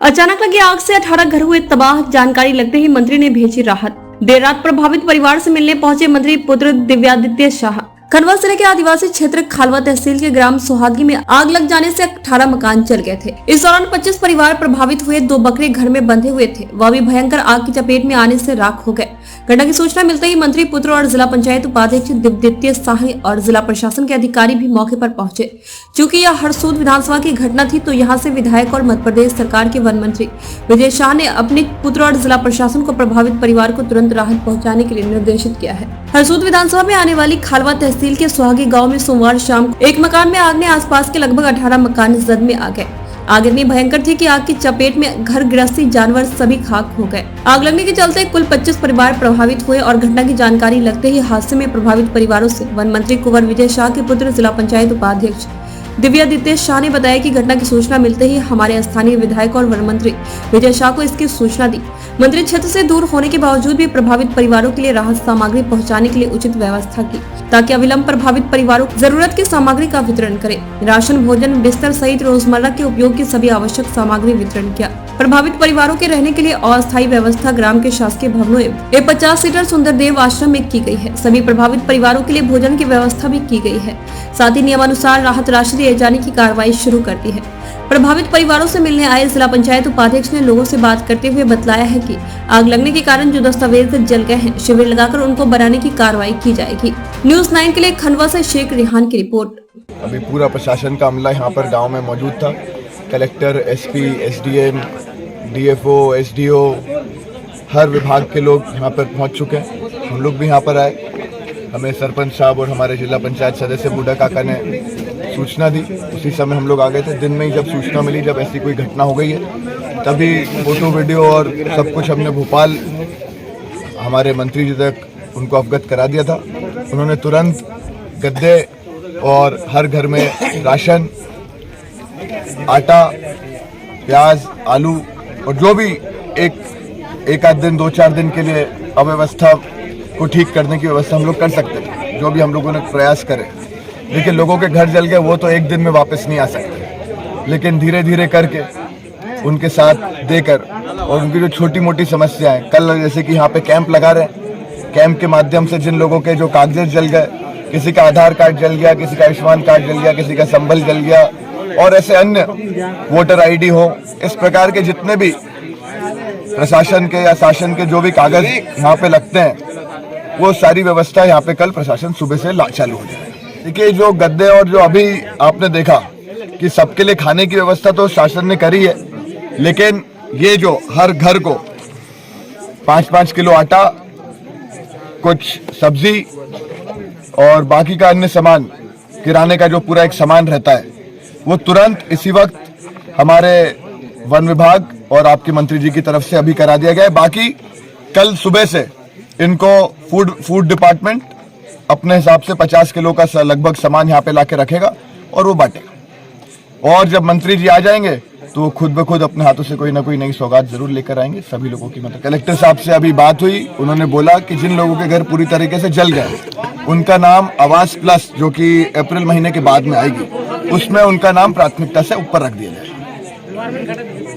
अचानक लगी आग से 18 घर हुए तबाह। जानकारी लगते ही मंत्री ने भेजी राहत। देर रात प्रभावित परिवार से मिलने पहुंचे मंत्री पुत्र दिव्यादित्य शाह। खंडवा जिले के आदिवासी क्षेत्र खालवा तहसील के ग्राम सुहागी में आग लग जाने से 18 मकान जल गए थे। इस दौरान 25 परिवार प्रभावित हुए। 2 बकरे घर में बंधे हुए थे, वह भी भयंकर आग की चपेट में आने से राख हो गए। घटना की सूचना मिलते ही मंत्री पुत्र और जिला पंचायत उपाध्यक्ष दिव्यादित्य शाह और जिला प्रशासन के अधिकारी भी मौके पर पहुंचे। चूँकि यह हरसूद विधानसभा की घटना थी, तो यहाँ से विधायक और मध्य प्रदेश सरकार के वन मंत्री विजय शाह ने अपने पुत्र और जिला प्रशासन को प्रभावित परिवार को तुरंत राहत पहुँचाने के लिए निर्देशित किया है। हरसूद विधानसभा में आने वाली खालवा तहसील के सुहागी गांव में सोमवार शाम एक मकान में आग ने आसपास के लगभग 18 मकान जद में आ गए। आग इतनी भयंकर थी कि आग की चपेट में घर गृहस्थी जानवर सभी खाक हो गए। आग लगने के चलते कुल 25 परिवार प्रभावित हुए और घटना की जानकारी लगते ही हादसे में प्रभावित परिवारों से वन मंत्री कुंवर विजय शाह के पुत्र जिला पंचायत उपाध्यक्ष दिव्यादित्य शाह ने बताया कि घटना की सूचना मिलते ही हमारे स्थानीय विधायक और वन मंत्री विजय शाह को इसकी सूचना दी। मंत्री क्षेत्र से दूर होने के बावजूद भी प्रभावित परिवारों के लिए राहत सामग्री पहुंचाने के लिए उचित व्यवस्था की, ताकि अविलंब प्रभावित परिवारों को जरूरत की सामग्री का वितरण करें। राशन, भोजन, बिस्तर सहित रोजमर्रा के उपयोग की सभी आवश्यक सामग्री वितरण किया। प्रभावित परिवारों के रहने के लिए अस्थायी व्यवस्था ग्राम के शासकीय भवनों एवं 50 सीटर सुंदरदेव आश्रम में की गई है। सभी प्रभावित परिवारों के लिए भोजन की व्यवस्था भी की गई है। साथ ही नियमानुसार राहत राशि दिए जाने की कार्रवाई शुरू कर दी है। प्रभावित परिवारों से मिलने आए जिला पंचायत उपाध्यक्ष ने लोगों से बात करते हुए बतलाया है कि आग लगने के कारण जो दस्तावेज जल गए हैं, शिविर लगाकर उनको बनाने की कार्रवाई की जाएगी। न्यूज़ 9 के लिए खंडवा से शेख रिहान की रिपोर्ट। अभी पूरा प्रशासन का अमला यहाँ पर गांव में मौजूद था। Collector, SP, SDM, DFO, SDO, हर विभाग के लोग यहाँ पर पहुँच चुके हैं। हम लोग भी यहाँ पर आए। हमें सरपंच साहब और हमारे जिला पंचायत सदस्य बूढ़ा काका ने सूचना दी। उसी समय हम लोग आ गए थे। दिन में ही जब सूचना मिली, जब ऐसी कोई घटना हो गई है, तभी फोटो, वीडियो और सब कुछ हमने भोपाल हमारे मंत्री जी तक उनको अवगत करा दिया था। उन्होंने तुरंत गद्दे और हर घर में राशन, आटा, प्याज, आलू और जो भी एक आध दिन, 2-4 दिन के लिए अव्यवस्था को ठीक करने की व्यवस्था हम लोग कर सकते थे, जो भी हम लोगों ने प्रयास करे। लेकिन लोगों के घर जल गए, वो तो एक दिन में वापस नहीं आ सकते। लेकिन धीरे धीरे करके उनके साथ देकर और उनकी जो छोटी मोटी समस्याएं, कल जैसे कि यहाँ पे कैंप लगा रहे हैं, कैंप के माध्यम से जिन लोगों के जो कागजात जल गए, किसी का आधार कार्ड जल गया, किसी का आयुष्मान कार्ड जल गया, किसी का संबल जल गया और ऐसे अन्य वोटर आईडी हो, इस प्रकार के जितने भी प्रशासन के या शासन के जो भी कागज यहाँ पे लगते हैं, वो सारी व्यवस्था यहाँ पे कल प्रशासन सुबह से चालू हो जाए। देखिए, जो गद्दे और जो अभी आपने देखा कि सबके लिए खाने की व्यवस्था तो शासन ने करी है, लेकिन ये जो हर घर को 5-5 किलो आटा, कुछ सब्जी और बाकी का अन्य सामान, किराने का जो पूरा एक सामान रहता है, वो तुरंत इसी वक्त हमारे वन विभाग और आपके मंत्री जी की तरफ से अभी करा दिया गया है। बाकी कल सुबह से इनको फूड डिपार्टमेंट अपने हिसाब से 50 किलो का लगभग सामान यहाँ पे लाके रखेगा और वो बांटेगा। और जब मंत्री जी आ जाएंगे तो वो खुद ब खुद अपने हाथों से कोई ना कोई नई सौगात जरूर लेकर आएंगे सभी लोगों की मदद। कलेक्टर साहब से अभी बात हुई, उन्होंने बोला कि जिन लोगों के घर पूरी तरीके से जल गए, उनका नाम आवास प्लस, जो कि अप्रैल महीने के बाद में आएगी, उसमें उनका नाम प्राथमिकता से ऊपर रख दिया जाए।